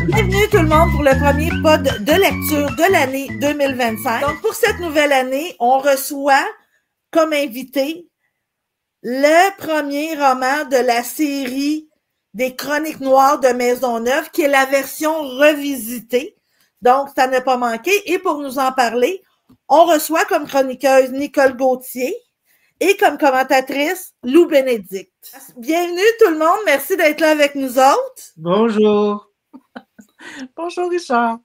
Bienvenue tout le monde pour le premier pod de lecture de l'année 2025. Donc pour cette nouvelle année, on reçoit comme invité le premier roman de la série des Chroniques noires de Maisonneuve, qui est la version revisitée. Donc ça n'a pas manqué. Et pour nous en parler, on reçoit comme chroniqueuse Nicole Gauthier et comme commentatrice Lou Bénédicte. Bienvenue tout le monde, merci d'être là avec nous autres. Bonjour. Bonjour Richard.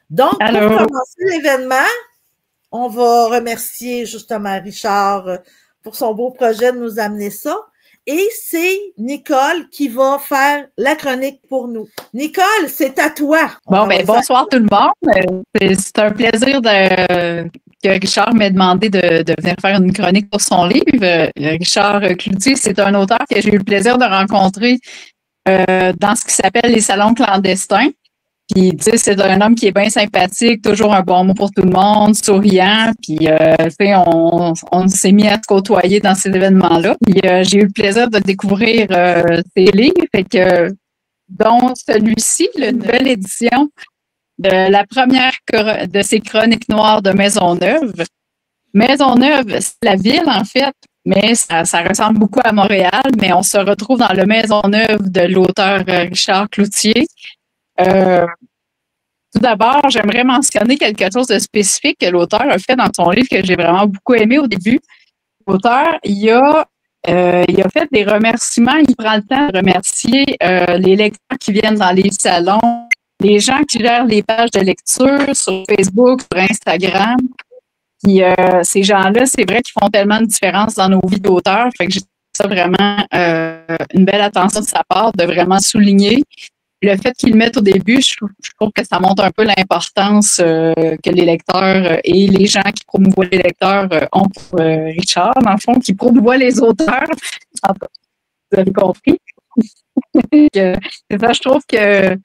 Donc, pour commencer l'événement, on va remercier justement Richard pour son beau projet de nous amener ça. Et c'est Nicole qui va faire la chronique pour nous. Nicole, c'est à toi. Bonsoir tout le monde. C'est un plaisir que Richard m'ait demandé de venir faire une chronique pour son livre. Richard Cloutier, c'est un auteur que j'ai eu le plaisir de rencontrer dans ce qui s'appelle les salons clandestins. Puis, tu sais, c'est un homme qui est bien sympathique, toujours un bon mot pour tout le monde, souriant. Puis, tu sais, on s'est mis à se côtoyer dans ces événements-là. Puis, j'ai eu le plaisir de découvrir ses livres, dont celui-ci, la nouvelle édition de la première de ces Chroniques noires de Maisonneuve. Maisonneuve, c'est la ville, en fait, mais ça ressemble beaucoup à Montréal, mais on se retrouve dans le Maisonneuve de l'auteur Richard Cloutier. Tout d'abord, j'aimerais mentionner quelque chose de spécifique que l'auteur a fait dans son livre que j'ai vraiment beaucoup aimé au début. L'auteur, il a fait des remerciements, il prend le temps de remercier les lecteurs qui viennent dans les salons, les gens qui gèrent les pages de lecture sur Facebook, sur Instagram. Puis ces gens-là, c'est vrai qu'ils font tellement de différence dans nos vies d'auteurs. Fait que j'ai trouvé ça vraiment une belle attention de sa part de vraiment souligner. Le fait qu'ils le mettent au début, je trouve que ça montre un peu l'importance que les lecteurs et les gens qui promouvoient les lecteurs ont pour Richard, dans le fond, qui promouvoient les auteurs. Vous avez compris? C'est ça, je trouve que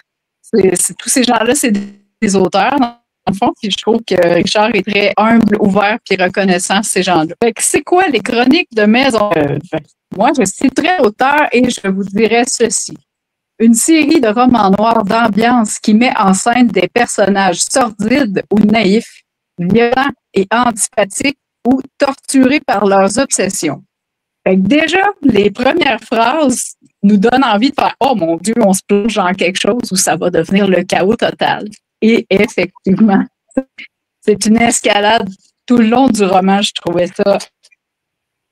tous ces gens-là, c'est des auteurs, dans le fond, puis je trouve que Richard est très humble, ouvert et reconnaissant de ces gens-là. Fait que c'est quoi les chroniques de Maisonneuve? Moi, je citerai l'auteur et je vous dirai ceci. Une série de romans noirs d'ambiance qui met en scène des personnages sordides ou naïfs, violents et antipathiques ou torturés par leurs obsessions. Fait que déjà, les premières phrases nous donnent envie de faire « Oh mon Dieu, on se plonge dans quelque chose où ça va devenir le chaos total. » Et effectivement, c'est une escalade tout le long du roman. Je trouvais ça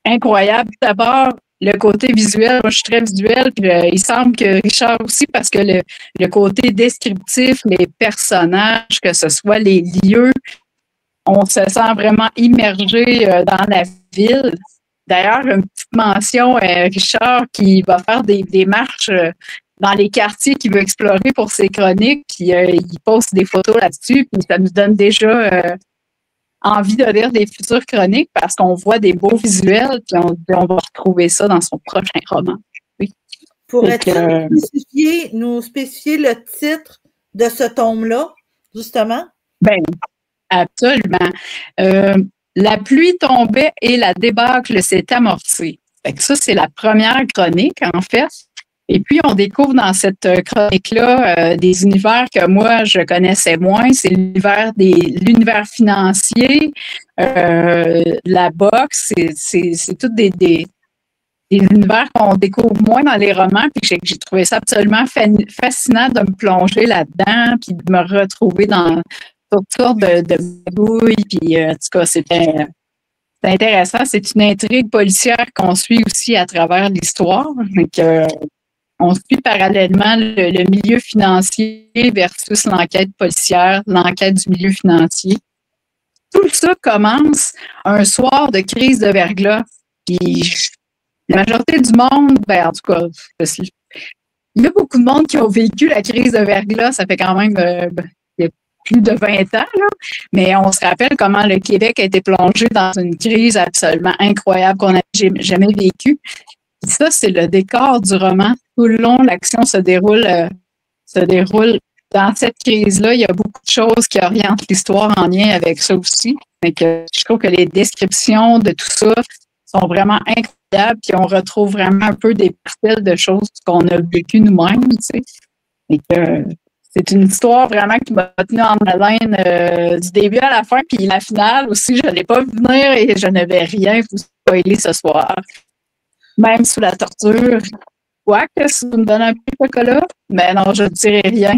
incroyable. D'abord, le côté visuel, moi je suis très visuelle, puis il semble que Richard aussi, parce que le côté descriptif, les personnages, que ce soit les lieux, on se sent vraiment immergé dans la ville. D'ailleurs, une petite mention, Richard qui va faire des marches dans les quartiers qu'il veut explorer pour ses chroniques, puis il poste des photos là-dessus, puis ça nous donne déjà envie de lire des futures chroniques parce qu'on voit des beaux visuels, puis on va retrouver ça dans son prochain roman. Oui. Pourrais-tu nous spécifier le titre de ce tome-là, justement? Bien, absolument. La pluie tombait et la débâcle s'est amorcée. Fait que ça, c'est la première chronique, en fait. Et puis, on découvre dans cette chronique-là des univers que moi, je connaissais moins. C'est l'univers financier, la boxe. C'est tous des univers qu'on découvre moins dans les romans. Puis j'ai trouvé ça absolument fascinant de me plonger là-dedans puis de me retrouver dans toutes sortes de magouilles. Puis, en tout cas, c'était intéressant. C'est une intrigue policière qu'on suit aussi à travers l'histoire. Donc, on suit parallèlement le milieu financier versus l'enquête policière, l'enquête du milieu financier. Tout ça commence un soir de crise de verglas. Puis la majorité du monde, en tout cas, il y a beaucoup de monde qui ont vécu la crise de verglas. Ça fait quand même il y a plus de 20 ans, là. Mais on se rappelle comment le Québec a été plongé dans une crise absolument incroyable qu'on n'a jamais vécue. Et ça, c'est le décor du roman. Tout le long, l'action se déroule dans cette crise-là. Il y a beaucoup de choses qui orientent l'histoire en lien avec ça aussi. Donc, je trouve que les descriptions de tout ça sont vraiment incroyables, puis on retrouve vraiment un peu des parcelles de choses qu'on a vécues nous-mêmes, tu sais. Et que c'est une histoire vraiment qui m'a tenue en haleine du début à la fin, puis la finale aussi, je ne l'ai pas vu venir et je ne vais rien vous spoiler ce soir. Même sous la torture. Quoique, si vous me donnez un peu de chocolat, mais non, je ne dirai rien.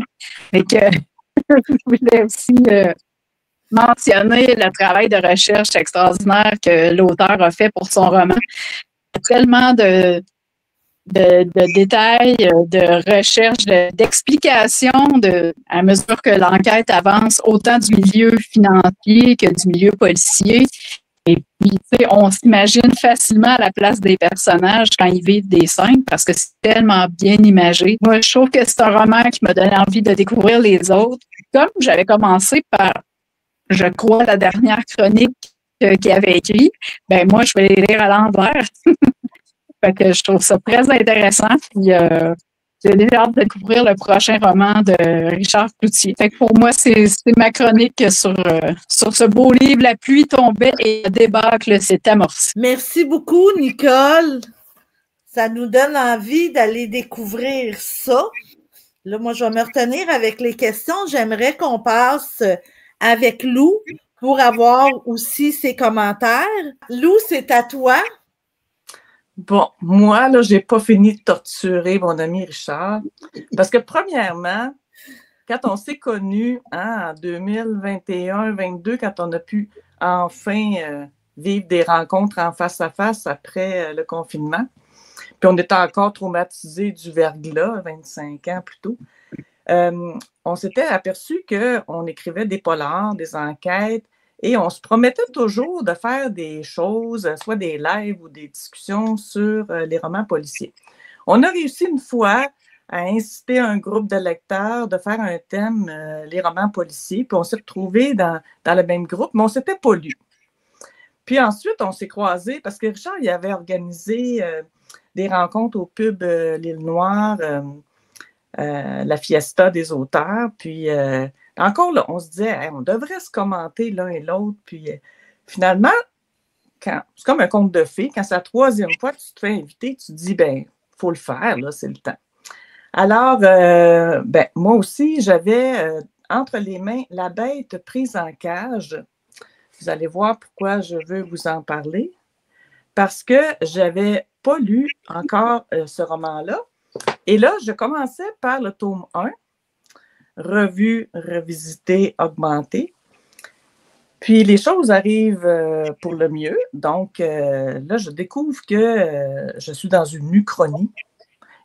Et que je voulais aussi mentionner le travail de recherche extraordinaire que l'auteur a fait pour son roman. Il y a tellement de détails, de recherche, d'explications à mesure que l'enquête avance, autant du milieu financier que du milieu policier. Et puis, tu sais, on s'imagine facilement à la place des personnages quand ils vivent des scènes parce que c'est tellement bien imagé. Moi, je trouve que c'est un roman qui m'a donné envie de découvrir les autres. Comme j'avais commencé par, je crois, la dernière chronique qu'il avait écrite, ben moi, je vais les lire à l'envers. Fait que je trouve ça très intéressant. Puis, j'ai déjà hâte de découvrir le prochain roman de Richard Cloutier. Fait que pour moi, c'est ma chronique sur ce beau livre. La pluie tombait et le débâcle s'est amorcé. Merci beaucoup, Nicole. Ça nous donne envie d'aller découvrir ça. Là, moi, je vais me retenir avec les questions. J'aimerais qu'on passe avec Lou pour avoir aussi ses commentaires. Lou, c'est à toi. Bon, moi, là, j'ai pas fini de torturer mon ami Richard. Parce que, premièrement, quand on s'est connus en 2021-2022, quand on a pu enfin vivre des rencontres en face à face après le confinement, puis on était encore traumatisés du verglas, 25 ans plus tôt, on s'était aperçu qu'on écrivait des polars, des enquêtes, et on se promettait toujours de faire des choses, soit des lives ou des discussions sur les romans policiers. On a réussi une fois à inciter un groupe de lecteurs de faire un thème, les romans policiers, puis on s'est retrouvés dans le même groupe, mais on ne s'était pas lus. Puis ensuite, on s'est croisés parce que Richard, il avait organisé des rencontres au pub L'Île Noire, la fiesta des auteurs, puis encore là, on se disait, hey, on devrait se commenter l'un et l'autre, puis finalement, c'est comme un conte de fées, quand c'est la troisième fois que tu te fais inviter, tu te dis, ben, il faut le faire, là, c'est le temps. Alors, ben, moi aussi, j'avais entre les mains La bête prise en cage. Vous allez voir pourquoi je veux vous en parler. Parce que je n'avais pas lu encore ce roman-là. Et là, je commençais par le tome 1, Revue, revisitée, augmentée. Puis les choses arrivent pour le mieux. Donc, là, je découvre que je suis dans une uchronie.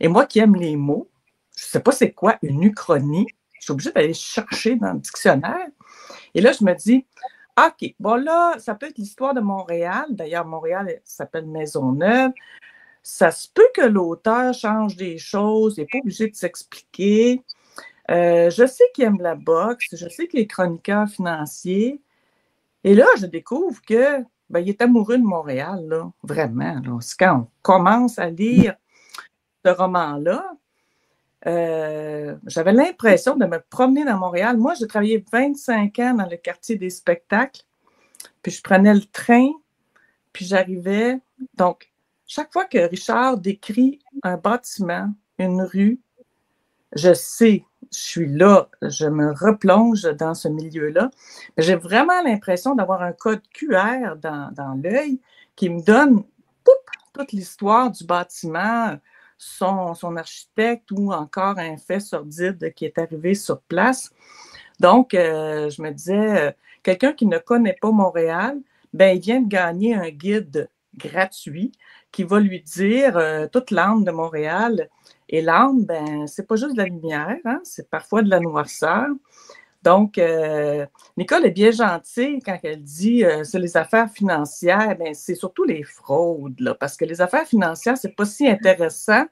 Et moi qui aime les mots, je ne sais pas c'est quoi une uchronie. Je suis obligée d'aller chercher dans le dictionnaire. Et là, je me dis, OK, bon là, ça peut être l'histoire de Montréal. D'ailleurs, Montréal s'appelle Maisonneuve. Ça se peut que l'auteur change des choses. Il n'est pas obligé de s'expliquer. Je sais qu'il aime la boxe. Je sais qu'il est chroniqueur financier. Et là, je découvre que ben, il est amoureux de Montréal, là, vraiment. Là. C'est quand on commence à lire ce roman-là, j'avais l'impression de me promener dans Montréal. Moi, j'ai travaillé 25 ans dans le quartier des spectacles, puis je prenais le train, puis j'arrivais. Donc, chaque fois que Richard décrit un bâtiment, une rue, je sais, je suis là, je me replonge dans ce milieu-là. J'ai vraiment l'impression d'avoir un code QR dans l'œil qui me donne toute l'histoire du bâtiment, son architecte ou encore un fait sordide qui est arrivé sur place. Donc, je me disais, quelqu'un qui ne connaît pas Montréal, ben, il vient de gagner un guide gratuit qui va lui dire toute l'âme de Montréal. Et l'âme, ben, c'est pas juste de la lumière, hein, c'est parfois de la noirceur. Donc, Nicole est bien gentille quand elle dit c'est les affaires financières, ben, c'est surtout les fraudes, là, parce que les affaires financières, c'est pas si intéressant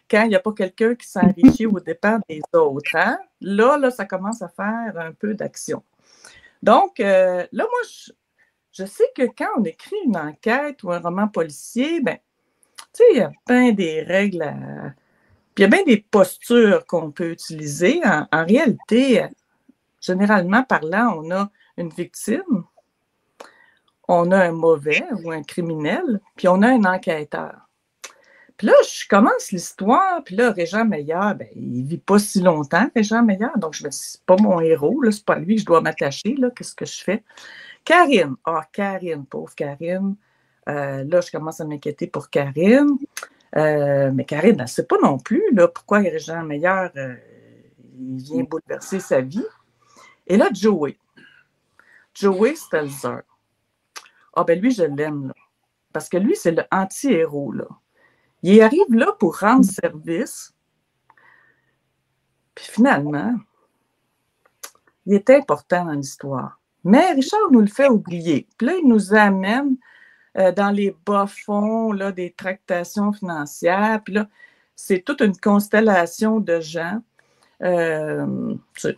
quand il n'y a pas quelqu'un qui s'enrichit aux dépens des autres. Hein? Là, ça commence à faire un peu d'action. Donc, là, moi, je sais que quand on écrit une enquête ou un roman policier, ben, tu sais, il y a bien des règles, puis il y a bien des postures qu'on peut utiliser. En réalité, généralement parlant, on a une victime, on a un mauvais ou un criminel, puis on a un enquêteur. Puis là, je commence l'histoire, puis là, Régent Meilleur, ben, il vit pas si longtemps, Régent Meilleur, donc je me dis, c'est pas mon héros, là, c'est pas à lui que je dois m'attacher, là, qu'est-ce que je fais? Karine, Karine, pauvre Karine. Là, je commence à m'inquiéter pour Karine. Mais Karine, elle ne sait pas non plus là, pourquoi Régent Meilleur, il vient bouleverser sa vie. Et là, Joey Stelzer. Ben lui, je l'aime, là. Parce que lui, c'est le anti-héros, là. Il arrive là pour rendre service. Puis finalement, il est important dans l'histoire. Mais Richard nous le fait oublier. Puis là, il nous amène dans les bas-fonds là, des tractations financières. Puis là, c'est toute une constellation de gens. C'est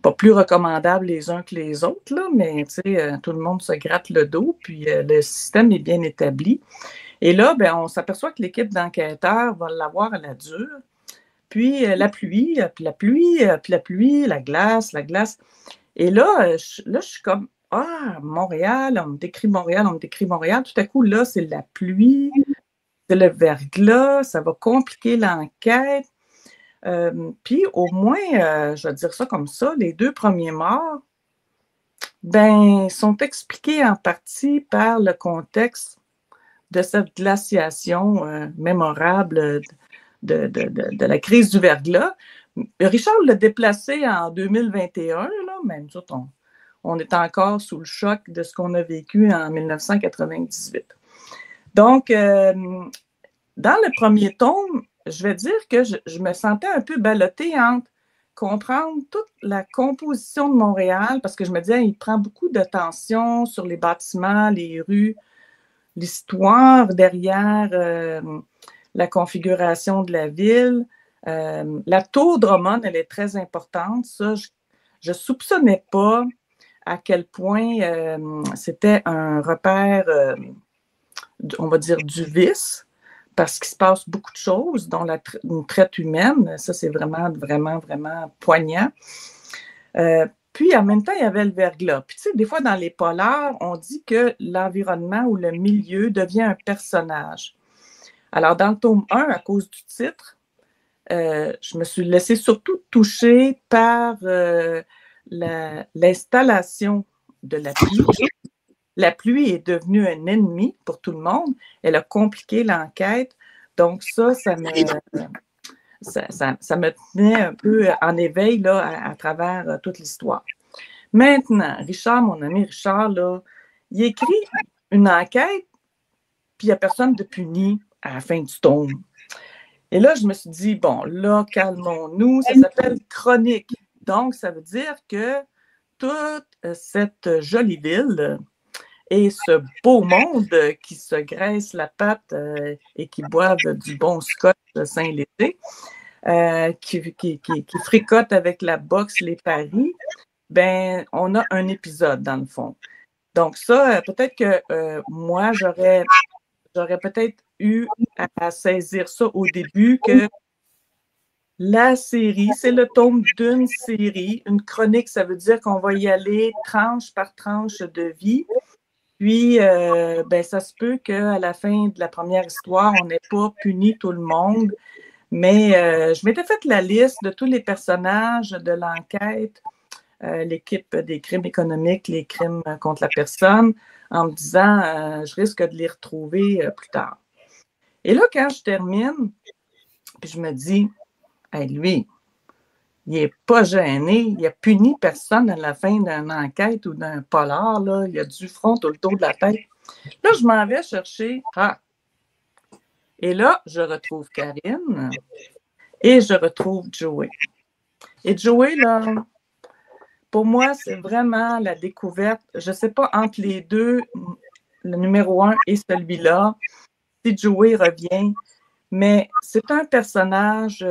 pas plus recommandable les uns que les autres, là, mais tout le monde se gratte le dos, puis le système est bien établi. Et là, ben, on s'aperçoit que l'équipe d'enquêteurs va l'avoir à la dure. Puis la pluie, puis la pluie, puis la pluie, la glace. Et là, je suis comme, Montréal, on me décrit Montréal. Tout à coup, là, c'est la pluie, c'est le verglas, ça va compliquer l'enquête. Puis au moins, je vais dire ça comme ça, les 2 premiers morts, ben, sont expliqués en partie par le contexte de cette glaciation mémorable de la crise du verglas. Richard l'a déplacé en 2021, là, mais nous autres, on est encore sous le choc de ce qu'on a vécu en 1998. Donc, dans le premier tome, je vais dire que je me sentais un peu ballottée entre comprendre toute la composition de Montréal, parce que je me disais, il prend beaucoup de tension sur les bâtiments, les rues, l'histoire derrière la configuration de la ville. La tour Drummond, elle est très importante. Ça, je ne soupçonnais pas à quel point c'était un repère, on va dire, du vice, parce qu'il se passe beaucoup de choses, dont une traite humaine. Ça, c'est vraiment, vraiment, vraiment poignant. Puis, en même temps, il y avait le verglas. Puis, tu sais, des fois, dans les polars, on dit que l'environnement ou le milieu devient un personnage. Alors, dans le tome 1, à cause du titre, je me suis laissée surtout toucher par l'installation de la pluie. La pluie est devenue un ennemi pour tout le monde. Elle a compliqué l'enquête. Donc, ça me tenait un peu en éveil là, à travers toute l'histoire. Maintenant, Richard, mon ami Richard, là, il écrit une enquête, puis il n'y a personne de puni à la fin du tome. Et là, je me suis dit, bon, là, calmons-nous, ça s'appelle chronique. Donc, ça veut dire que toute cette jolie ville et ce beau monde qui se graisse la patte et qui boivent du bon scotch Saint-Léger, qui fricote avec la boxe, les paris, ben, on a un épisode dans le fond. Donc ça, peut-être que moi, j'aurais peut-être eu à saisir ça au début, que la série, c'est le tome d'une série. Une chronique, ça veut dire qu'on va y aller tranche par tranche de vie. Puis, ben, ça se peut qu'à la fin de la première histoire, on n'ait pas puni tout le monde. Mais je m'étais fait la liste de tous les personnages de l'enquête, l'équipe des crimes économiques, les crimes contre la personne, en me disant, je risque de les retrouver plus tard. Et là, quand je termine, puis je me dis, hey, lui, il n'est pas gêné, il n'a puni personne à la fin d'une enquête ou d'un polar, là, il a du front tout le tour de la tête. Là, je m'en vais chercher, et là, je retrouve Karine et je retrouve Joey. Et Joey, là, pour moi, c'est vraiment la découverte, je ne sais pas, entre les deux, le numéro 1 et celui-là, si Joey revient, mais c'est un personnage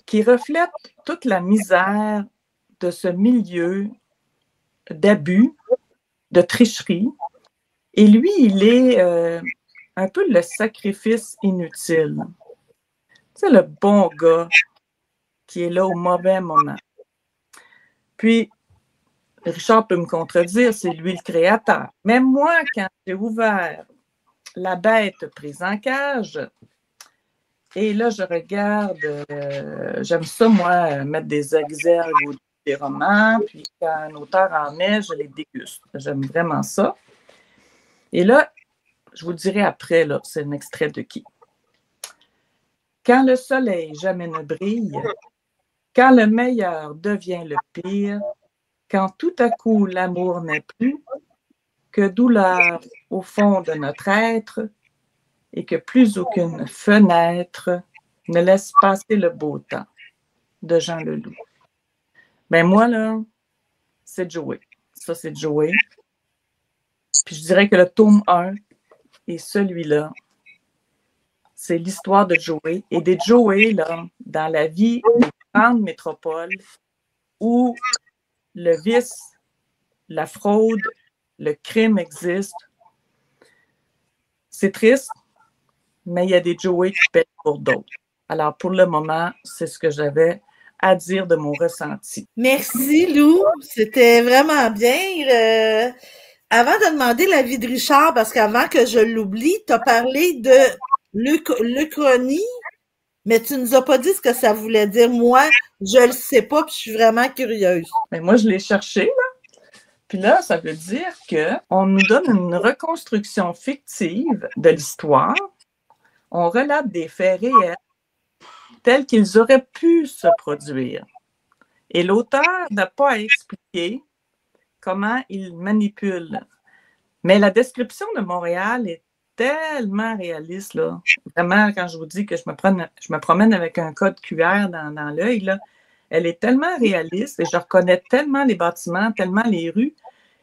qui reflète toute la misère de ce milieu d'abus, de tricherie. Et lui, il est un peu le sacrifice inutile. C'est le bon gars qui est là au mauvais moment. Puis, Richard peut me contredire, c'est lui le créateur. Même moi, quand j'ai ouvert La Bête prise en cage, et là, je regarde, j'aime ça, moi, mettre des exergues ou des romans, puis quand un auteur en met, je les déguste. J'aime vraiment ça. Et là, je vous dirai après, là, c'est un extrait de qui? Quand le soleil jamais ne brille, quand le meilleur devient le pire, quand tout à coup l'amour n'est plus, que douleur au fond de notre être, et que plus aucune fenêtre ne laisse passer le beau temps, de Jean Leloup. Ben moi, là, c'est Joey. Ça, c'est Joey. Puis je dirais que le tome 1 et celui-là, c'est l'histoire de Joey et des Joey, là, dans la vie des grandes métropoles où le vice, la fraude, le crime existent. C'est triste, mais il y a des Joey qui pètent pour d'autres. Alors, pour le moment, c'est ce que j'avais à dire de mon ressenti. Merci, Lou. C'était vraiment bien. Avant de demander l'avis de Richard, parce qu'avant que je l'oublie, tu as parlé de l'Uchronie, mais tu nous as pas dit ce que ça voulait dire. Moi, je le sais pas, puis je suis vraiment curieuse. Mais moi, je l'ai cherché, là. Puis là, ça veut dire qu'on nous donne une reconstruction fictive de l'histoire. On relate des faits réels tels qu'ils auraient pu se produire. Et l'auteur n'a pas à expliquer comment il manipule. Mais la description de Montréal est tellement réaliste, là. Vraiment, quand je vous dis que je me promène avec un code QR dans l'œil, là, elle est tellement réaliste et je reconnais tellement les bâtiments, tellement les rues,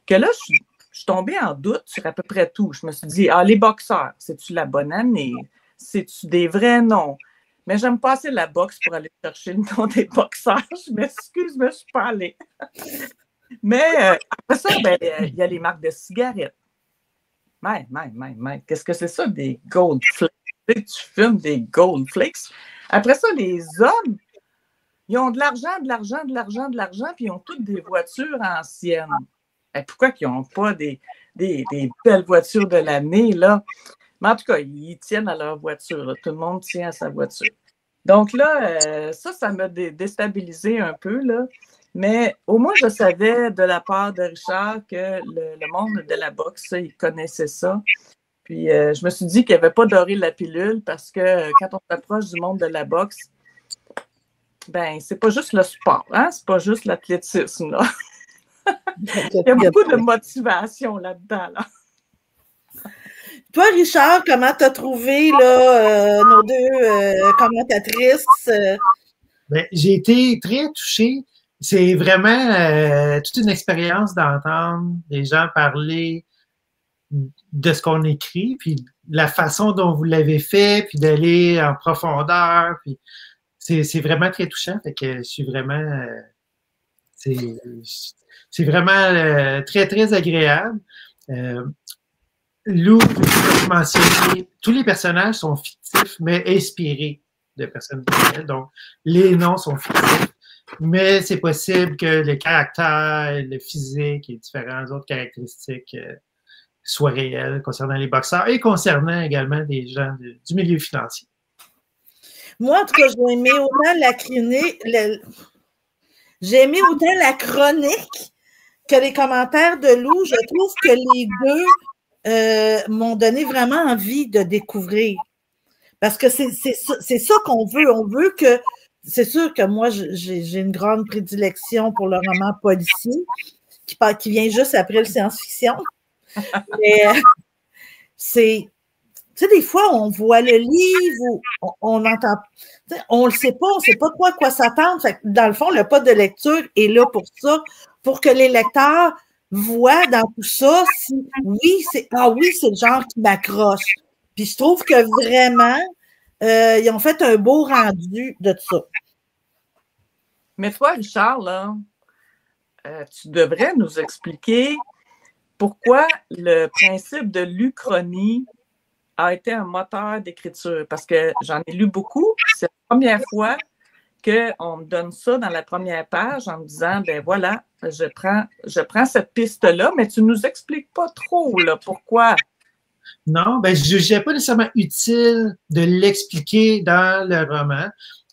que là, je suis tombée en doute sur à peu près tout. Je me suis dit, les boxeurs, c'est-tu la bonne année? C'est-tu des vrais noms? Mais j'aime pas assez la boxe pour aller chercher le nom des boxeurs. Je m'excuse, mais je suis pas allée. Mais après ça, il y a les marques de cigarettes. Mais, qu'est-ce que c'est ça, des Gold Flakes? Tu fumes des Gold Flakes. Après ça, les hommes, ils ont de l'argent, puis ils ont toutes des voitures anciennes. Et pourquoi ils n'ont pas des belles voitures de l'année, là? Mais en tout cas, ils tiennent à leur voiture. Là. Tout le monde tient à sa voiture. Donc là, ça m'a déstabilisé un peu, là. Mais au moins, je savais de la part de Richard que le monde de la boxe, il connaissait ça. Puis je me suis dit qu'il n'y avait pas doré la pilule parce que quand on s'approche du monde de la boxe, ben c'est pas juste le sport, hein? C'est pas juste l'athlétisme, là. Il y a beaucoup de motivation là-dedans, là. Toi, Richard, comment tu as trouvé là, nos deux commentatrices? Ben, j'ai été très touché. C'est vraiment toute une expérience d'entendre les gens parler de ce qu'on écrit, puis la façon dont vous l'avez fait, puis d'aller en profondeur. Puis c'est vraiment très touchant. Fait que je suis vraiment... c'est vraiment très, très agréable. Lou, tu mentionné, tous les personnages sont fictifs, mais inspirés de personnes réelles. Donc, les noms sont fictifs, mais c'est possible que le caractère, le physique et différentes autres caractéristiques soient réels concernant les boxeurs et concernant également des gens du milieu financier. Moi, en tout cas, j'ai aimé autant la chronique que les commentaires de Lou. Je trouve que les deux m'ont donné vraiment envie de découvrir. Parce que c'est ça qu'on veut. On veut que... C'est sûr que moi, j'ai une grande prédilection pour le roman policier qui vient juste après le science-fiction. Mais c'est... Tu sais, des fois, on voit le livre, on entend... On ne le sait pas, on ne sait pas trop à quoi s'attendre. Dans le fond, le pas de lecture est là pour ça, pour que les lecteurs voient dans tout ça si oui, c'est le genre qui m'accroche. Puis je trouve que vraiment, ils ont fait un beau rendu de ça. Mais toi, Richard, là, tu devrais nous expliquer pourquoi le principe de l'Uchronie a été un moteur d'écriture. Parce que j'en ai lu beaucoup. C'est la première fois qu'on me donne ça dans la première page en me disant, ben voilà, je prends cette piste-là, mais tu nous expliques pas trop, là, pourquoi. Non, ben, je ne jugeais pas nécessairement utile de l'expliquer dans le roman.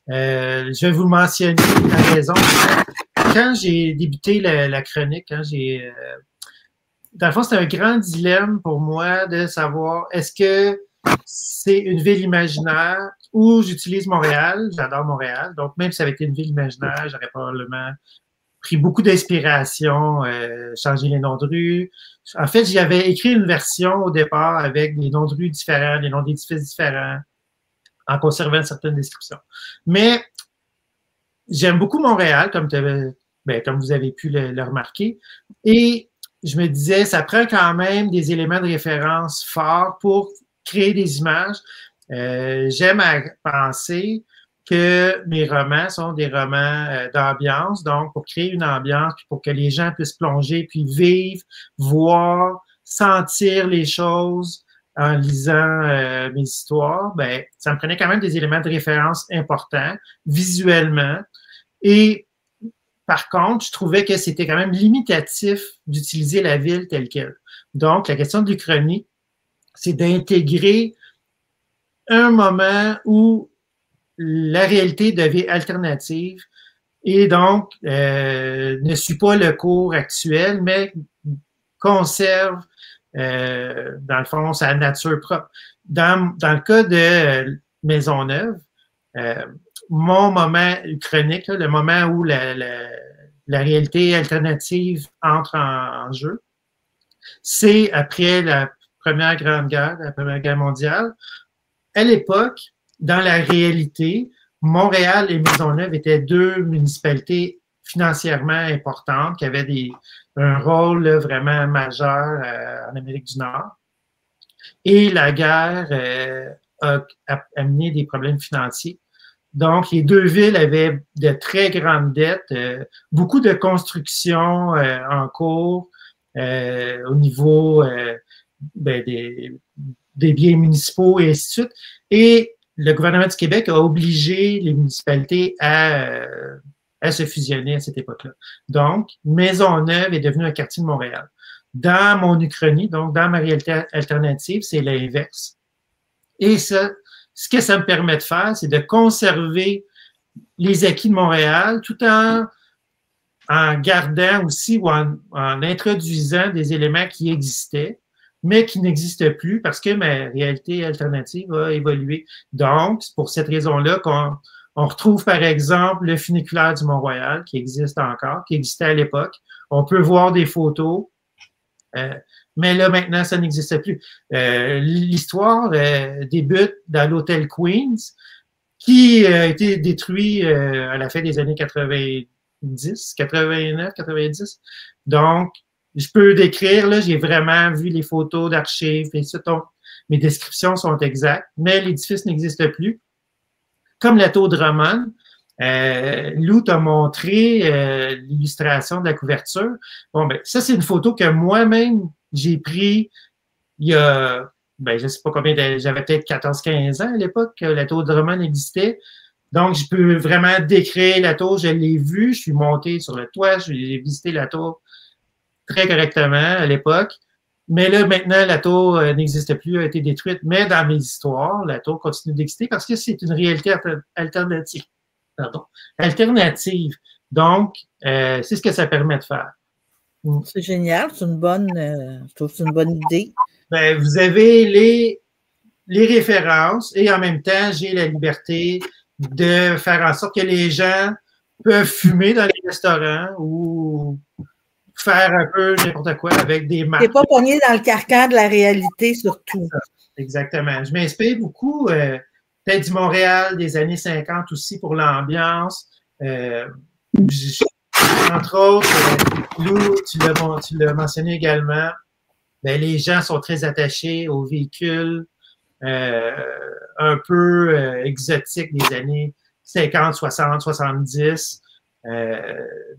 Je vais vous mentionner la raison. Quand j'ai débuté la chronique, dans le fond, c'était un grand dilemme pour moi de savoir est-ce que c'est une ville imaginaire ou j'utilise Montréal, j'adore Montréal, donc même si ça avait été une ville imaginaire, j'aurais probablement pris beaucoup d'inspiration, changé les noms de rues. En fait, j'avais écrit une version au départ avec des noms de rues différents, des noms d'édifices différents, en conservant certaines descriptions. Mais j'aime beaucoup Montréal, comme vous avez pu le remarquer, et je me disais, ça prend quand même des éléments de référence forts pour créer des images. J'aime à penser que mes romans sont des romans d'ambiance, donc pour créer une ambiance, puis pour que les gens puissent plonger, puis vivre, voir, sentir les choses en lisant mes histoires, ben, ça me prenait quand même des éléments de référence importants, visuellement. Et par contre, je trouvais que c'était quand même limitatif d'utiliser la ville telle quelle. Donc, la question de l'Uchronie, c'est d'intégrer un moment où la réalité devient alternative et donc ne suit pas le cours actuel, mais conserve, dans le fond, sa nature propre. Dans le cas de Maisonneuve, mon moment chronique, le moment où la réalité alternative entre en jeu, c'est après la Première Grande Guerre, la Première Guerre mondiale. À l'époque, dans la réalité, Montréal et Maisonneuve étaient deux municipalités financièrement importantes qui avaient un rôle vraiment majeur en Amérique du Nord. Et la guerre a amené des problèmes financiers. Donc, les deux villes avaient de très grandes dettes, beaucoup de constructions en cours au niveau des biens municipaux et ainsi de suite. Et le gouvernement du Québec a obligé les municipalités à se fusionner à cette époque-là. Donc, Maisonneuve est devenue un quartier de Montréal. Dans mon uchronie, donc dans ma réalité alternative, c'est l'inverse. Et ça, ce que ça me permet de faire, c'est de conserver les acquis de Montréal tout en gardant aussi ou en introduisant des éléments qui existaient, mais qui n'existent plus parce que ma réalité alternative a évolué. Donc, c'est pour cette raison-là qu'on retrouve, par exemple, le funiculaire du Mont-Royal, qui existe encore, qui existait à l'époque. On peut voir des photos, mais là, maintenant, ça n'existe plus. L'histoire débute dans l'hôtel Queens, qui a été détruit à la fin des années 90, 89, 90. Donc, je peux décrire, là, j'ai vraiment vu les photos d'archives et ça, donc mes descriptions sont exactes, mais l'édifice n'existe plus. Comme la tour Drummond, Lou t'a montré l'illustration de la couverture. Bon, ben, ça, c'est une photo que moi-même, j'ai pris il y a, ben, je sais pas combien, j'avais peut-être 14-15 ans à l'époque que la tour Drummond existait. Donc, je peux vraiment décrire la tour, je l'ai vue, je suis monté sur le toit, j'ai visité la tour très correctement à l'époque. Mais là, maintenant, la tour n'existe plus, a été détruite. Mais dans mes histoires, la tour continue d'exister parce que c'est une réalité alternative. Alternative. Donc, c'est ce que ça permet de faire. C'est génial, c'est une bonne, je trouve que c'est une bonne idée. Ben, vous avez les références et en même temps, j'ai la liberté de faire en sorte que les gens peuvent fumer dans les restaurants ou faire un peu n'importe quoi avec des marques. T'es pas pogné dans le carcan de la réalité, surtout. Exactement. Je m'inspire beaucoup, peut-être du Montréal des années 50 aussi pour l'ambiance. Entre autres, Lou, tu l'as mentionné également, ben, les gens sont très attachés aux véhicules un peu exotiques des années 50, 60, 70.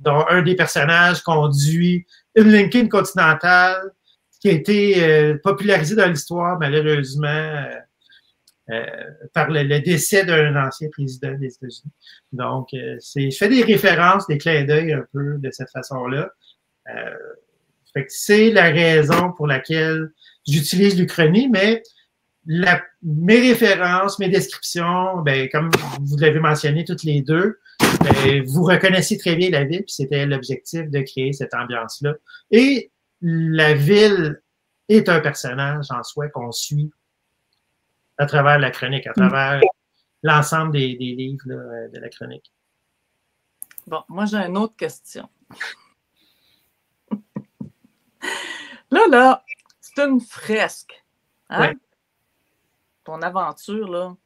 Dont un des personnages conduit une Lincoln Continental qui a été popularisée dans l'histoire, malheureusement, par le décès d'un ancien président des États-Unis. Donc, je fais des références, des clins d'œil un peu de cette façon-là. Fait que c'est la raison pour laquelle j'utilise l'Uchronie, mais mes références, mes descriptions, ben, comme vous l'avez mentionné toutes les deux, ben, vous reconnaissez très bien la ville, puis c'était l'objectif de créer cette ambiance-là. Et la ville est un personnage en soi qu'on suit à travers la chronique, à travers l'ensemble des livres là, de la chronique. Bon, moi j'ai une autre question. Là, c'est une fresque. Hein? Ouais. Ton aventure, là,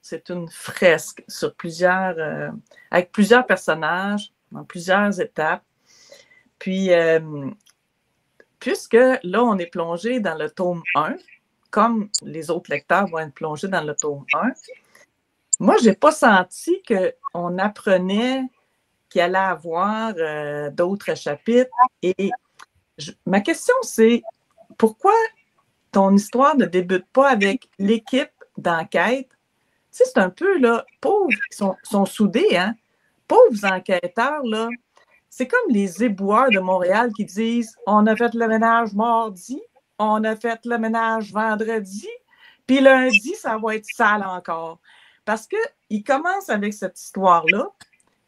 c'est une fresque sur avec plusieurs personnages, dans plusieurs étapes. Puis, puisque là, on est plongé dans le tome 1, comme les autres lecteurs vont être plongés dans le tome 1, moi, je n'ai pas senti qu'on apprenait qu'il allait avoir d'autres chapitres. Et ma question, c'est pourquoi ton histoire ne débute pas avec l'équipe d'enquête? Tu sais, c'est un peu, là, pauvres, ils sont soudés, hein? Pauvres enquêteurs, là. C'est comme les éboueurs de Montréal qui disent « On a fait le ménage mardi, on a fait le ménage vendredi, puis lundi, ça va être sale encore. » Parce qu'ils commencent avec cette histoire-là,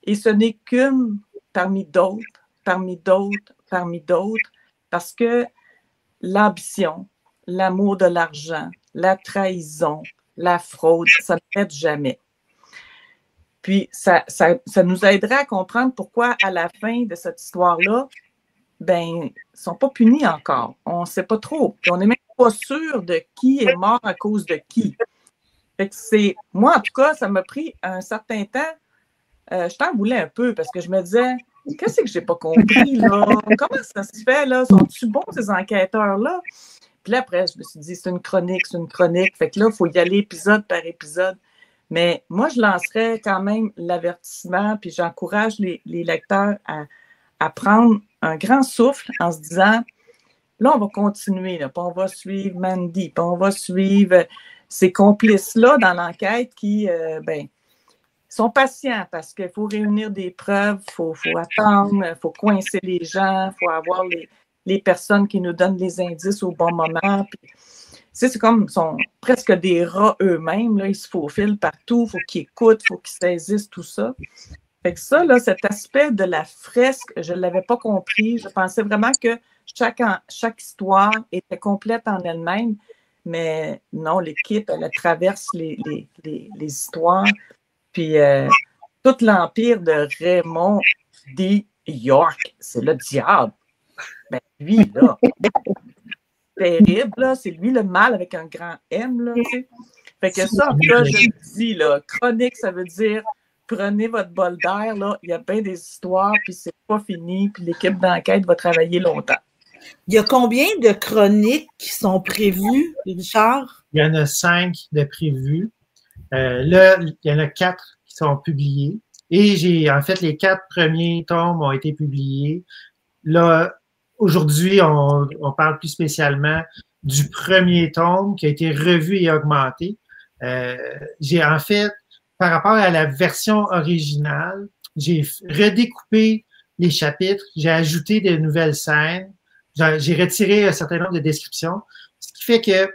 et ce n'est qu'une parmi d'autres, parmi d'autres, parmi d'autres, parce que l'ambition, l'amour de l'argent, la trahison, la fraude, ça n'arrête jamais. Puis, ça nous aiderait à comprendre pourquoi, à la fin de cette histoire-là, ben, ils ne sont pas punis encore. On ne sait pas trop. Puis on n'est même pas sûr de qui est mort à cause de qui. Fait que moi, en tout cas, ça m'a pris un certain temps. Je t'en voulais un peu parce que je me disais, qu'est-ce que j'ai pas compris, là? Comment ça se fait, là? Sont-ils bons, ces enquêteurs-là? Puis là, après, je me suis dit, c'est une chronique. Fait que là, il faut y aller épisode par épisode. Mais moi, je lancerais quand même l'avertissement, puis j'encourage les lecteurs à prendre un grand souffle en se disant, là, on va continuer, là, puis on va suivre Mandy, puis on va suivre ces complices-là dans l'enquête qui, sont patients parce qu'il faut réunir des preuves, il faut attendre, il faut coincer les gens, il faut avoir les personnes qui nous donnent les indices au bon moment. Puis, c'est comme ils sont presque des rats eux-mêmes, là, ils se faufilent partout, il faut qu'ils écoutent, il faut qu'ils saisissent tout ça. Fait que ça, là, cet aspect de la fresque, je ne l'avais pas compris. Je pensais vraiment que chaque histoire était complète en elle-même, mais non, l'équipe, elle traverse les histoires. Puis tout l'empire de Raymond D. York, c'est le diable. Ben lui, là, terrible, là, c'est lui le mal avec un grand M, là, tu sais. Fait que ça, en tout cas, je le dis, là, chronique, ça veut dire prenez votre bol d'air, là, il y a bien des histoires, puis c'est pas fini, puis l'équipe d'enquête va travailler longtemps. Il y a combien de chroniques qui sont prévues, Richard? Il y en a 5 de prévues. Là, il y en a 4 qui sont publiés. Et en fait, les 4 premiers tomes ont été publiés. Là, aujourd'hui, on parle plus spécialement du premier tome qui a été revu et augmenté. J'ai en fait, par rapport à la version originale, j'ai redécoupé les chapitres, j'ai ajouté de nouvelles scènes, j'ai retiré un certain nombre de descriptions, ce qui fait que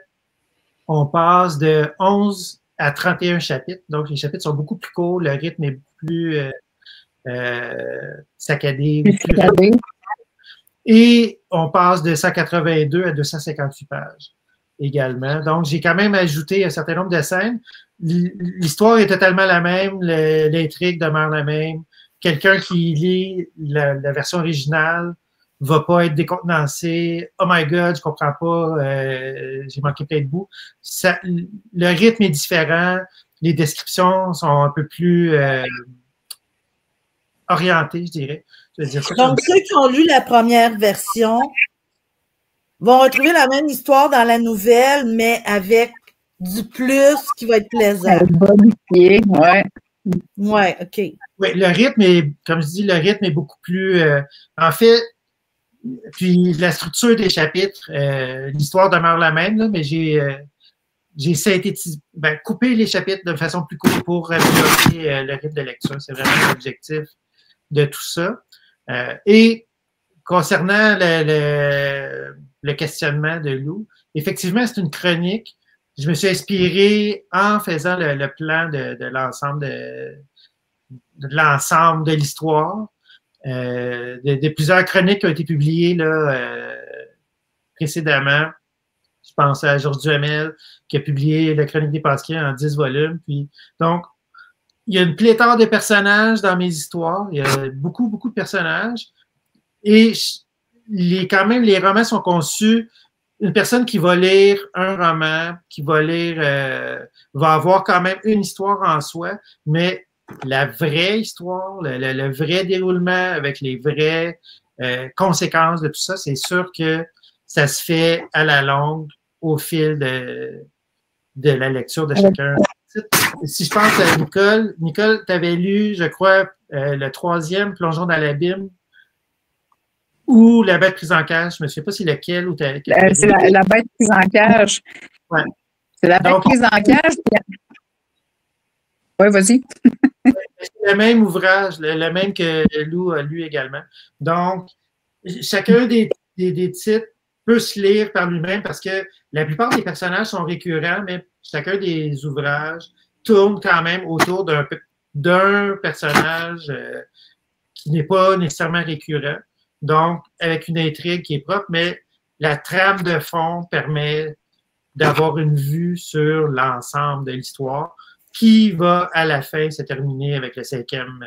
on passe de 11 à 31 chapitres. Donc, les chapitres sont beaucoup plus courts, le rythme est beaucoup plus saccadé. Et on passe de 182 à 258 pages également. Donc, j'ai quand même ajouté un certain nombre de scènes. L'histoire est totalement la même, l'intrigue demeure la même. Quelqu'un qui lit la version originale va pas être décontenancé. Oh my God, je comprends pas, j'ai manqué plein de bouts. Le rythme est différent, les descriptions sont un peu plus orientées, je dirais. Donc, ceux qui ont lu la première version vont retrouver la même histoire dans la nouvelle, mais avec du plus qui va être plaisant. Bonifié, ouais. Ouais, OK. Oui, le rythme est, comme je dis, le rythme est beaucoup plus... en fait, puis la structure des chapitres, l'histoire demeure la même, là, mais j'ai j'ai synthétisé, coupé les chapitres de façon plus courte pour améliorer le rythme de lecture. C'est vraiment l'objectif de tout ça. Et concernant le questionnement de Lou, effectivement, c'est une chronique. Je me suis inspiré en faisant le plan de l'ensemble de l'histoire, de plusieurs chroniques qui ont été publiées là, précédemment. Je pense à Georges Duhamel qui a publié la chronique des Pasquiers en 10 volumes. Puis, donc, il y a une pléthore de personnages dans mes histoires. Il y a beaucoup, beaucoup de personnages. Et quand même, les romans sont conçus. Une personne qui va lire un roman, qui va lire, va avoir quand même une histoire en soi, mais la vraie histoire, le vrai déroulement avec les vraies conséquences de tout ça, c'est sûr que ça se fait à la longue au fil de la lecture de chacun. Si je pense à Nicole, tu avais lu, je crois, le 3e, Plongeon dans l'abîme, ou La bête prise en cage. Je ne me souviens pas si lequel ou c'est la bête prise en cage. Ouais. C'est la bête prise en cage. Oui, vas-y. C'est le même ouvrage, le même que Lou a lu également. Donc, chacun des titres peut se lire par lui-même parce que la plupart des personnages sont récurrents, mais chacun des ouvrages tourne quand même autour d'un personnage qui n'est pas nécessairement récurrent. Donc, avec une intrigue qui est propre, mais la trame de fond permet d'avoir une vue sur l'ensemble de l'histoire qui va, à la fin, se terminer avec le 5e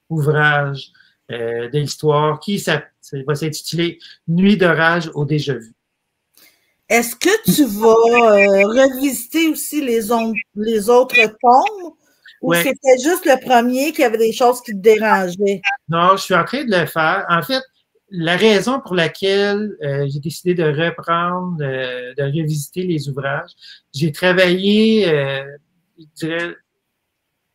ouvrage de l'histoire qui va s'intituler « Nuit d'orage au déjà-vu ». Est-ce que tu vas revisiter aussi les autres tomes? Ou c'était juste le premier qui avait des choses qui te dérangeaient? Non, je suis en train de le faire. En fait, la raison pour laquelle j'ai décidé de reprendre, de revisiter les ouvrages, j'ai travaillé, je dirais,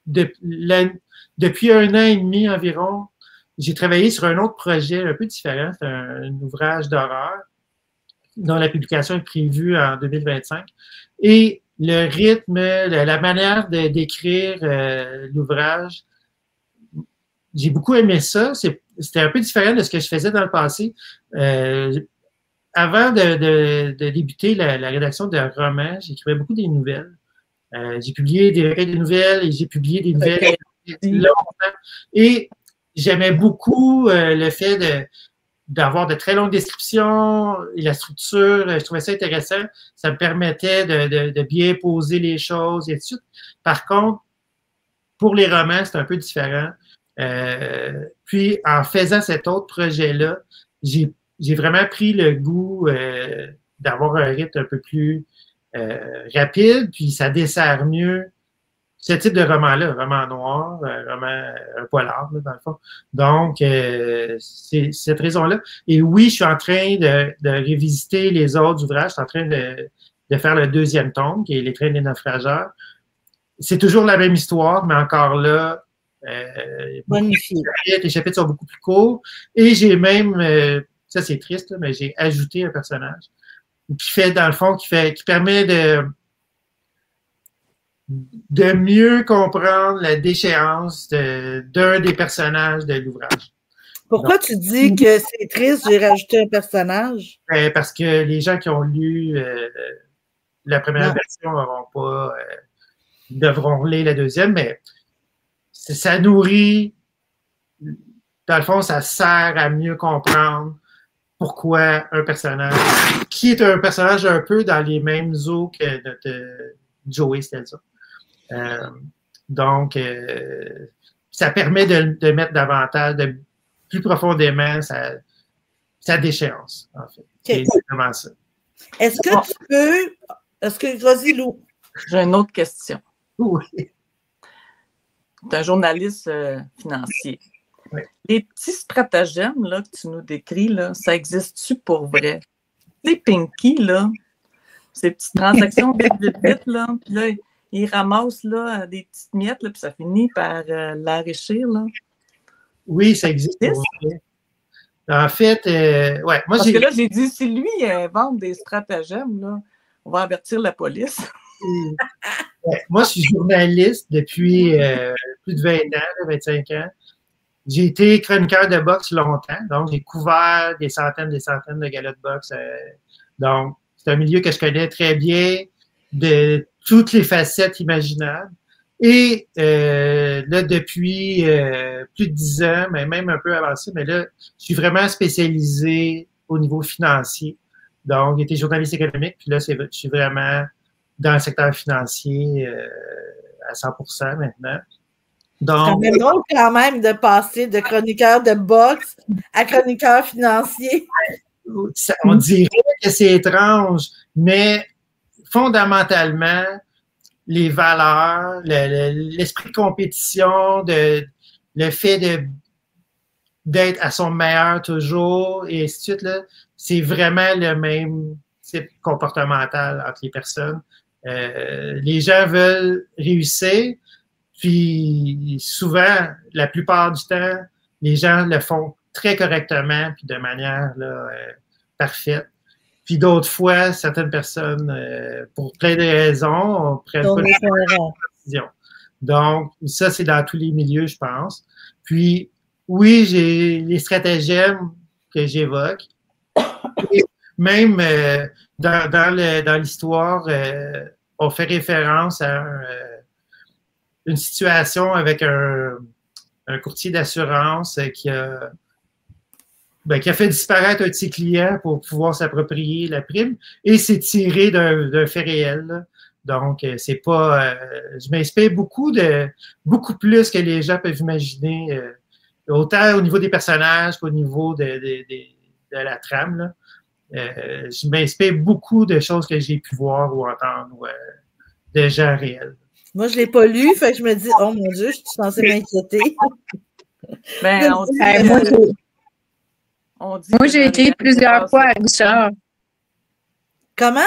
depuis 1 an et demi environ, j'ai travaillé sur un autre projet un peu différent. C'est un ouvrage d'horreur dont la publication est prévue en 2025. Et le rythme, la manière d'écrire l'ouvrage, j'ai beaucoup aimé ça. C'était un peu différent de ce que je faisais dans le passé. Avant de débuter la rédaction d'un roman, j'écrivais beaucoup des nouvelles. J'ai publié des recueils de nouvelles et j'ai publié des nouvelles longtemps. Et j'aimais beaucoup le fait d'avoir de très longues descriptions et la structure. Je trouvais ça intéressant. Ça me permettait de bien poser les choses et tout de suite. Par contre, pour les romans, c'est un peu différent. Puis, en faisant cet autre projet-là, j'ai vraiment pris le goût d'avoir un rythme un peu plus rapide, puis ça dessert mieux ce type de roman-là, un roman noir, un polar, là, dans le fond. Donc, c'est cette raison-là. Et oui, je suis en train de revisiter les autres ouvrages. Je suis en train de faire le 2e tome, qui est Les Trains des naufrageurs. C'est toujours la même histoire, mais encore là, les chapitres sont beaucoup plus courts. Et j'ai même, ça c'est triste, là, mais j'ai ajouté un personnage qui fait, dans le fond, qui permet de mieux comprendre la déchéance d'un des personnages de l'ouvrage. Pourquoi tu dis que c'est triste, j'ai rajouté un personnage? Parce que les gens qui ont lu la première version devront lire la deuxième, mais ça nourrit, dans le fond, ça sert à mieux comprendre pourquoi un personnage, qui est un personnage un peu dans les mêmes eaux que notre Joey Stelza. Donc, ça permet de mettre davantage, plus profondément sa déchéance, en fait. Okay. C'est vraiment ça. Est-ce que tu peux... Vas-y, Lou. J'ai une autre question. Oui. Tu es un journaliste financier. Oui. Les petits stratagèmes là, que tu nous décris, là, ça existe-tu pour vrai? Les Pinky, là, ces petites transactions vite, là, puis là, ils ramassent là, des petites miettes, là, puis ça finit par l'enrichir, là. Oui, ça existe pour vrai. En fait, ouais. Moi, parce que là, j'ai dit, si lui invente des stratagèmes, là, on va avertir la police. moi, je suis journaliste depuis plus de 20 ans, 25 ans. J'ai été chroniqueur de boxe longtemps, donc j'ai couvert des centaines de galas de boxe. Donc, c'est un milieu que je connais très bien, de toutes les facettes imaginables. Et là, depuis plus de 10 ans, mais même un peu avant ça, mais là, je suis vraiment spécialisé au niveau financier. Donc, j'ai été journaliste économique, puis là, je suis vraiment dans le secteur financier à 100% maintenant. Donc, c'est drôle quand même de passer de chroniqueur de boxe à chroniqueur financier. On dirait que c'est étrange, mais fondamentalement, les valeurs, l'esprit de compétition, le fait d'être à son meilleur toujours, et ainsi de suite, là, c'est vraiment le même type comportemental entre les personnes. Les gens veulent réussir, puis souvent, la plupart du temps, les gens le font très correctement, puis de manière là, parfaite. Puis d'autres fois, certaines personnes, pour plein de raisons, prennent pas de décision. Donc, ça, c'est dans tous les milieux, je pense. Puis, oui, j'ai les stratagèmes que j'évoque. Et même dans l'histoire, on fait référence à une situation avec un courtier d'assurance qui a fait disparaître un de ses clients pour pouvoir s'approprier la prime, et c'est tiré d'un fait réel. Là. Donc, c'est pas. Je m'inspire beaucoup plus que les gens peuvent imaginer, autant au niveau des personnages qu'au niveau de la trame. Là. Je m'inspire beaucoup de choses que j'ai pu voir ou entendre de gens réels. Moi, je ne l'ai pas lu, fait que je me dis, oh mon Dieu, je suis censée m'inquiéter. Moi, j'ai écrit plusieurs fois à Richard. Comment?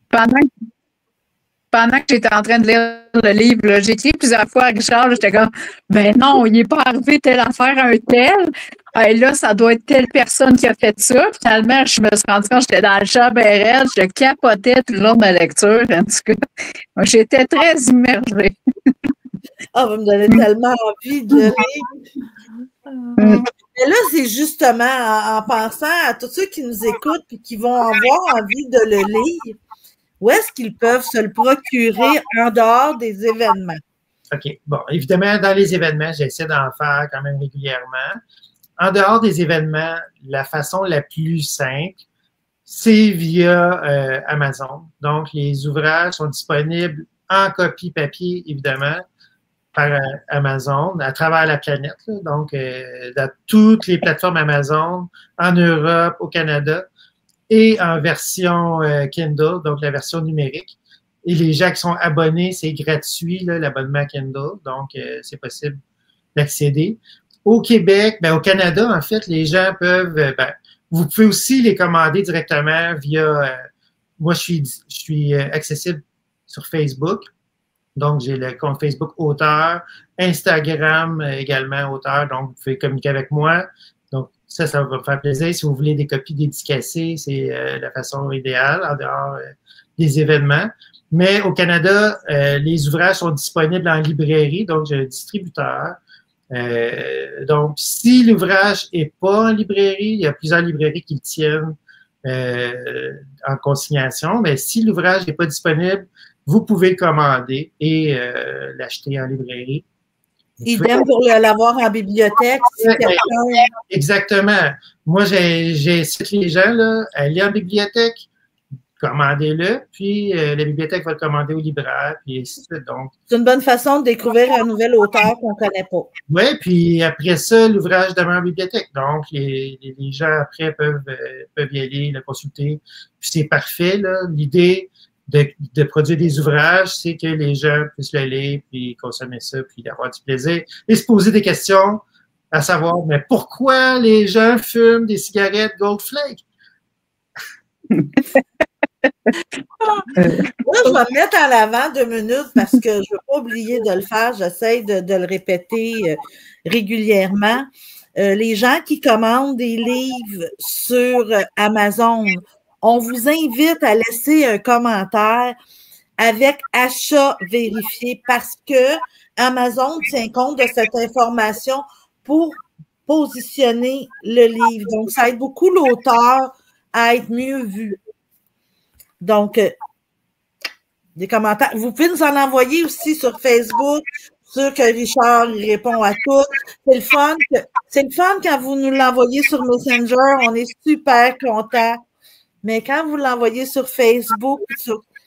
Pendant que j'étais en train de lire le livre, j'ai écrit plusieurs fois à Richard. J'étais comme, ben non, il n'est pas arrivé telle affaire à un tel. Et là, ça doit être telle personne qui a fait ça. Finalement, je me suis rendu compte que j'étais dans le champ BRL. Je capotais tout le long de ma lecture. En tout cas, j'étais très immergée. Ah, vous me donnez tellement envie de lire. Mais là, c'est justement en pensant à tous ceux qui nous écoutent et qui vont avoir envie de le lire, où est-ce qu'ils peuvent se le procurer en dehors des événements? OK. Bon, évidemment, dans les événements, j'essaie d'en faire quand même régulièrement. En dehors des événements, la façon la plus simple, c'est via Amazon. Donc, les ouvrages sont disponibles en copie papier, évidemment, par Amazon, à travers la planète. Là. Donc, dans toutes les plateformes Amazon, en Europe, au Canada, et en version Kindle, donc la version numérique. Et les gens qui sont abonnés, c'est gratuit, l'abonnement Kindle, donc c'est possible d'accéder. Au Québec, au Canada, en fait, les gens peuvent, vous pouvez aussi les commander directement via, moi je suis accessible sur Facebook, donc j'ai le compte Facebook auteur, Instagram également auteur, donc vous pouvez communiquer avec moi. Donc, ça va me faire plaisir. Si vous voulez des copies dédicacées, c'est la façon idéale en dehors des événements. Mais au Canada, les ouvrages sont disponibles en librairie, donc j'ai un distributeur. Donc, si l'ouvrage n'est pas en librairie, il y a plusieurs librairies qui le tiennent en consignation, mais si l'ouvrage n'est pas disponible, vous pouvez le commander et l'acheter en librairie. Idem pour l'avoir en bibliothèque. Si exactement. Moi, j'incite les gens là, à aller en bibliothèque, commandez-le, puis la bibliothèque va le commander au libraire, puis ainsi de suite. Donc, c'est une bonne façon de découvrir un nouvel auteur qu'on ne connaît pas. Oui, puis après ça, l'ouvrage demeure en bibliothèque. Donc, les gens après peuvent y aller, le consulter. Puis c'est parfait, là. L'idée de produire des ouvrages, c'est que les gens puissent le lire, puis consommer ça, puis avoir du plaisir. Et se poser des questions, à savoir, mais pourquoi les gens fument des cigarettes Goldflake? Moi, je vais me mettre en avant 2 minutes parce que je ne veux pas oublier de le faire. J'essaie de le répéter régulièrement. Les gens qui commandent des livres sur Amazon, on vous invite à laisser un commentaire avec achat vérifié parce que Amazon tient compte de cette information pour positionner le livre. Donc, ça aide beaucoup l'auteur à être mieux vu. Donc, des commentaires. Vous pouvez nous en envoyer aussi sur Facebook, sûr que Richard il répond à tout. C'est le fun quand vous nous l'envoyez sur Messenger, on est super contents. Mais quand vous l'envoyez sur Facebook,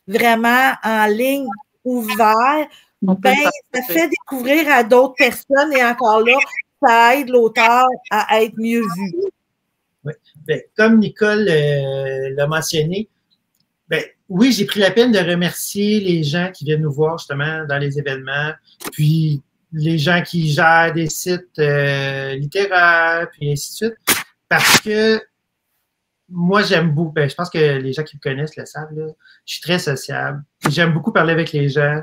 vraiment en ligne, ouvert, ben, ça fait découvrir à d'autres personnes et encore là, ça aide l'auteur à être mieux vu. Oui. Ben, comme Nicole l'a mentionné, ben, oui, j'ai pris la peine de remercier les gens qui viennent nous voir justement dans les événements, puis les gens qui gèrent des sites littéraires, puis ainsi de suite, parce que moi, j'aime beaucoup, ben, je pense que les gens qui me connaissent le savent, là, je suis très sociable, j'aime beaucoup parler avec les gens,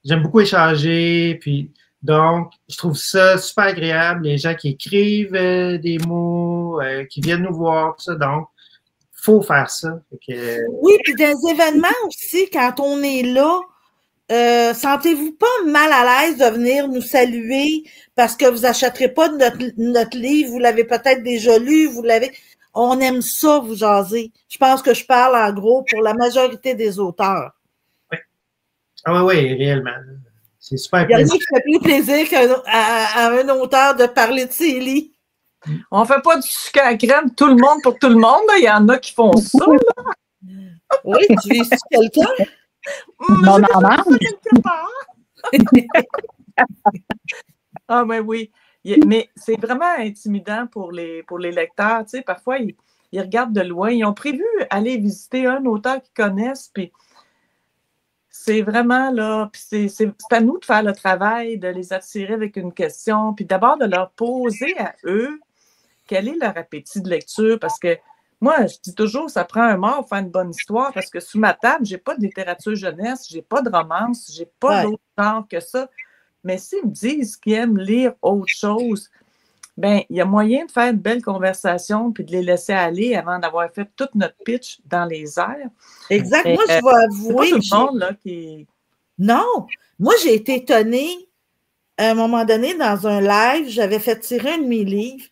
j'aime beaucoup échanger, puis donc, je trouve ça super agréable, les gens qui écrivent des mots, qui viennent nous voir, tout ça, donc, faut faire ça. Oui, puis des événements aussi, quand on est là, sentez-vous pas mal à l'aise de venir nous saluer parce que vous achèterez pas notre livre, vous l'avez peut-être déjà lu, on aime ça, vous jaser. Je pense que je parle en gros pour la majorité des auteurs. Oui. Ah oui, réellement. C'est super plaisir. Il y a rien qui fait plus plaisir qu'à un auteur de parler de ses livres. On fait pas du sucre à crème tout le monde pour tout le monde. Il y en a qui font ça. Là. Oui, tu vis quelqu'un? Mon maman. Ah, mais oui. Mais c'est vraiment intimidant pour les lecteurs. Tu sais, parfois, ils regardent de loin. Ils ont prévu aller visiter un auteur qu'ils connaissent, puis c'est vraiment là, puis c'est à nous de faire le travail, de les attirer avec une question, puis d'abord de leur poser à eux quel est leur appétit de lecture, parce que moi, je dis toujours, ça prend un mort pour faire une bonne histoire, parce que sous ma table, j'ai pas de littérature jeunesse, j'ai pas de romance, j'ai pas d'autre genre que ça. Mais s'ils me disent qu'ils aiment lire autre chose, bien, il y a moyen de faire une belle conversation puis de les laisser aller avant d'avoir fait toute notre pitch dans les airs. Exact. Moi, je vais avouer. C'est pas tout le monde là, qui... Non. Moi, j'ai été étonnée. À un moment donné, dans un live, j'avais fait tirer un de mes livres.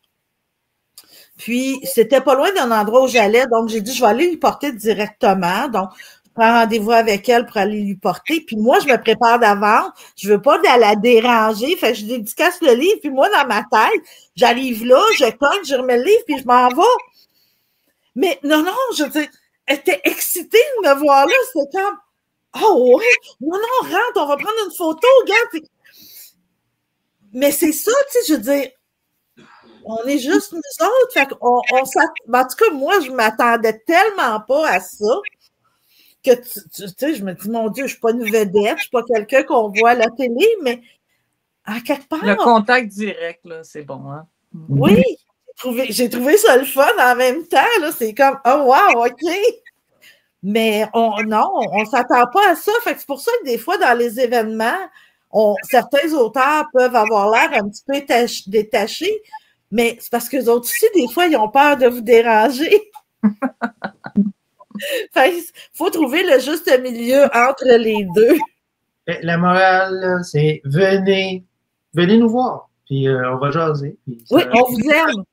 Puis, c'était pas loin d'un endroit où j'allais. Donc, j'ai dit, je vais aller lui porter directement. Donc, je prends rendez-vous avec elle pour aller lui porter. Puis moi, je me prépare d'avance. Je veux pas la déranger. Fait que je dédicace le livre. Puis moi, dans ma tête, j'arrive là, je cogne, je remets le livre, puis je m'en vais. Mais non, je veux dire, elle était excitée de me voir là. C'était comme, oh ouais, non, rentre, on va prendre une photo, regarde. Mais c'est ça, tu sais, je veux dire, on est juste nous autres. Fait qu'on en tout cas, moi, je m'attendais tellement pas à ça que, tu sais, je me dis, mon Dieu, je suis pas une vedette, je suis pas quelqu'un qu'on voit à la télé, mais à quelque part... Le contact direct, là, c'est bon, hein? Oui, j'ai trouvé ça le fun en même temps, là, c'est comme, oh wow, OK! Mais on s'attend pas à ça, fait que c'est pour ça que des fois, dans les événements, certains auteurs peuvent avoir l'air un petit peu détachés, mais c'est parce qu'eux autres aussi, des fois, ils ont peur de vous déranger. Fait qu'il faut trouver le juste milieu entre les deux. La morale, c'est venez nous voir, puis on va jaser. Puis oui, on vous aime.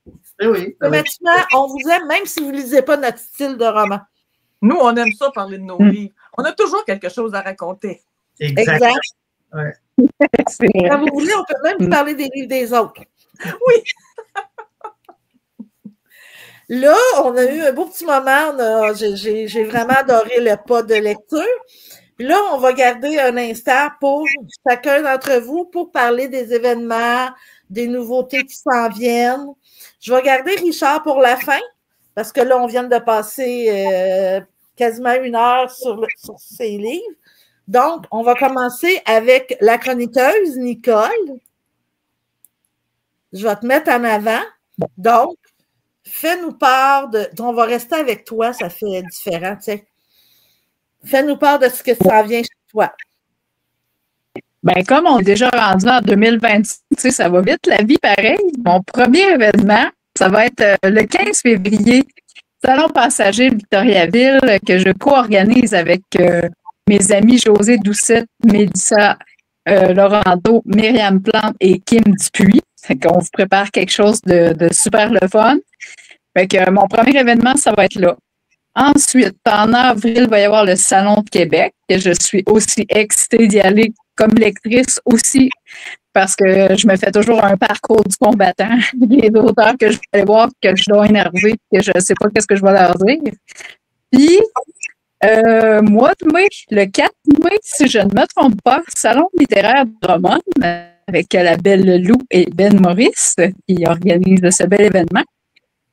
Oui. Automatiquement, on vous aime, même si vous ne lisez pas notre style de roman. Nous, on aime ça parler de nos livres. On a toujours quelque chose à raconter. Exact. Ouais. Quand vous voulez, on peut même parler des livres des autres. Oui. Là, on a eu un beau petit moment. J'ai vraiment adoré le pas de lecture. Puis là, on va garder un instant pour chacun d'entre vous pour parler des événements, des nouveautés qui s'en viennent. Je vais garder Richard pour la fin parce que là, on vient de passer quasiment 1 heure sur ses livres. Donc, on va commencer avec la chroniqueuse, Nicole. Je vais te mettre en avant. Donc, fais-nous part de... On va rester avec toi, ça fait différent, tu sais. Fais-nous part de ce que ça vient chez toi. Bien, comme on est déjà rendu en 2026, tu sais, ça va vite, la vie, pareil. Mon premier événement, ça va être le 15 février, Salon Passager Victoriaville, que je co-organise avec mes amis José Doucette, Mélissa Laurando, Myriam Plante et Kim Dupuis. Fait qu'on vous prépare quelque chose de super le fun. Fait que mon premier événement, ça va être là. Ensuite, en avril, il va y avoir le Salon de Québec. Et je suis aussi excitée d'y aller comme lectrice aussi parce que je me fais toujours un parcours du combattant. Les auteurs que je vais aller voir, que je dois énerver, que je ne sais pas qu'est-ce que je vais leur dire. Puis, mois de mai, le 4 mai, si je ne me trompe pas, Salon littéraire de Drummond avec la belle Lou et Ben Maurice qui organisent ce bel événement.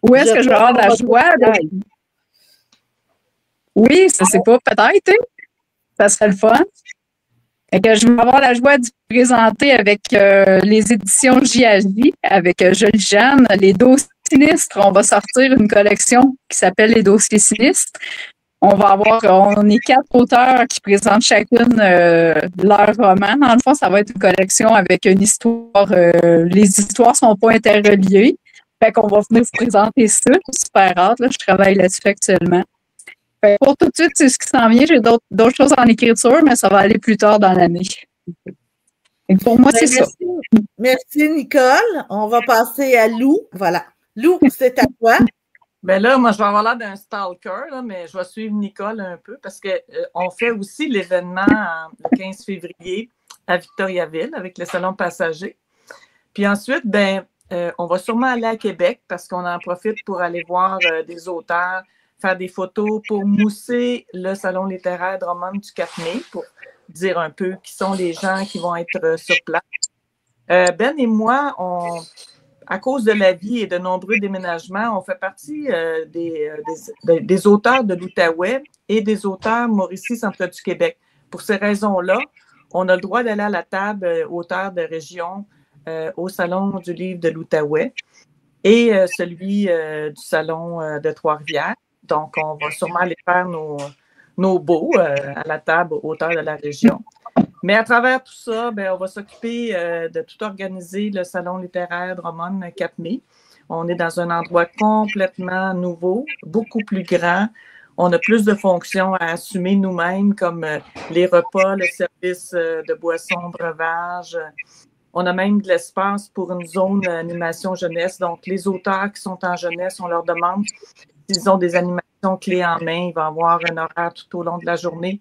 Où est-ce que je vais avoir la joie de... Oui, ça c'est pas peut-être, hein? Ça serait le fun. Et que je vais avoir la joie de présenter avec les éditions JHJ, avec Jolie Jeanne, les dossiers sinistres. On va sortir une collection qui s'appelle les dossiers sinistres. On est 4 auteurs qui présentent chacune leur roman. Dans le fond, ça va être une collection avec une histoire. Les histoires sont pas interreliées. Fait qu'on va venir vous présenter ça. C'est super hâte. Là, je travaille là-dessus actuellement. Fait pour tout de suite, c'est ce qui s'en vient. J'ai d'autres choses en écriture, mais ça va aller plus tard dans l'année. Pour moi, c'est ça. Merci, Nicole. On va passer à Lou. Voilà. Lou, c'est à toi. Ben là, moi, je vais avoir l'air d'un stalker, là, mais je vais suivre Nicole un peu parce qu'on fait aussi l'événement le 15 février à Victoriaville avec le Salon Passager. Puis ensuite, on va sûrement aller à Québec parce qu'on en profite pour aller voir des auteurs, faire des photos pour mousser le Salon littéraire Drummond du 4 mai pour dire un peu qui sont les gens qui vont être sur place. Ben et moi, à cause de la vie et de nombreux déménagements, on fait partie des auteurs de l'Outaouais et des auteurs Mauricie Centre du Québec. Pour ces raisons-là, on a le droit d'aller à la table auteurs de région au Salon du livre de l'Outaouais et celui du Salon de Trois-Rivières. Donc, on va sûrement aller faire nos beaux à la table auteurs de la région. Mais à travers tout ça, on va s'occuper de tout organiser le Salon littéraire Drummond 4 mai. On est dans un endroit complètement nouveau, beaucoup plus grand. On a plus de fonctions à assumer nous-mêmes, comme les repas, le service de boissons, breuvages. On a même de l'espace pour une zone animation jeunesse. Donc, les auteurs qui sont en jeunesse, on leur demande s'ils ont des animations clés en main. Il va y avoir un horaire tout au long de la journée.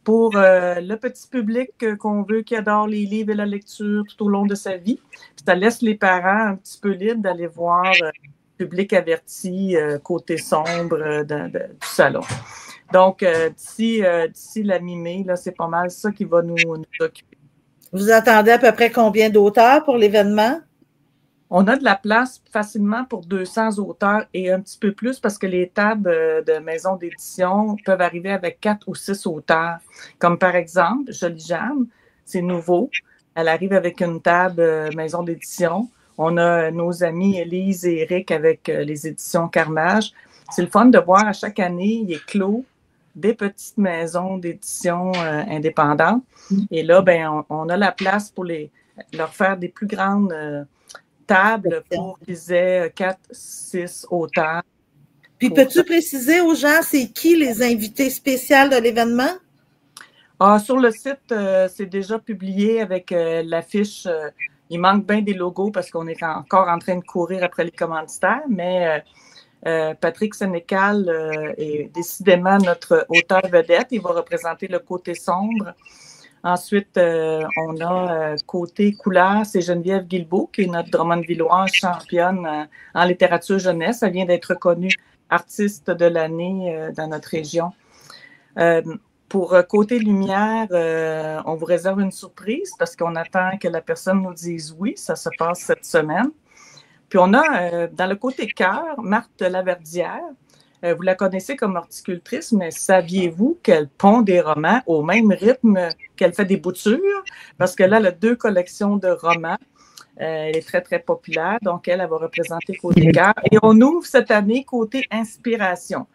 Pour le petit public qu'on veut, qui adore les livres et la lecture tout au long de sa vie. Ça laisse les parents un petit peu libres d'aller voir le public averti, côté sombre du salon. Donc, d'ici la mi-mai, c'est pas mal ça qui va nous occuper. Vous attendez à peu près combien d'auteurs pour l'événement? On a de la place facilement pour 200 auteurs et un petit peu plus parce que les tables de maisons d'édition peuvent arriver avec 4 ou 6 auteurs. Comme par exemple, Jolie Jeanne, c'est nouveau. Elle arrive avec une table maison d'édition. On a nos amis Élise et Eric avec les éditions Carnage. C'est le fun de voir à chaque année, il est clos des petites maisons d'édition indépendantes. Et là, on a la place pour leur faire des plus grandes table pour qu'ils aient 4, 6 auteurs. Puis, peux-tu préciser aux gens, c'est qui les invités spéciaux de l'événement? Sur le site, c'est déjà publié avec l'affiche. Il manque bien des logos parce qu'on est encore en train de courir après les commanditaires, mais Patrick Sénécal est décidément notre auteur vedette. Il va représenter le côté sombre. Ensuite, on a côté couleur, c'est Geneviève Guilbeault, qui est notre Drummondvilloise championne en littérature jeunesse. Elle vient d'être reconnue artiste de l'année dans notre région. Pour côté lumière, on vous réserve une surprise parce qu'on attend que la personne nous dise oui. Ça se passe cette semaine. Puis on a, dans le côté cœur, Marthe Laverdière. Vous la connaissez comme horticultrice, mais saviez-vous qu'elle pond des romans au même rythme qu'elle fait des boutures? Parce que là, elle a 2 collections de romans. Elle est très, très populaire. Donc, elle va représenter côté cœur. Et on ouvre cette année côté inspiration.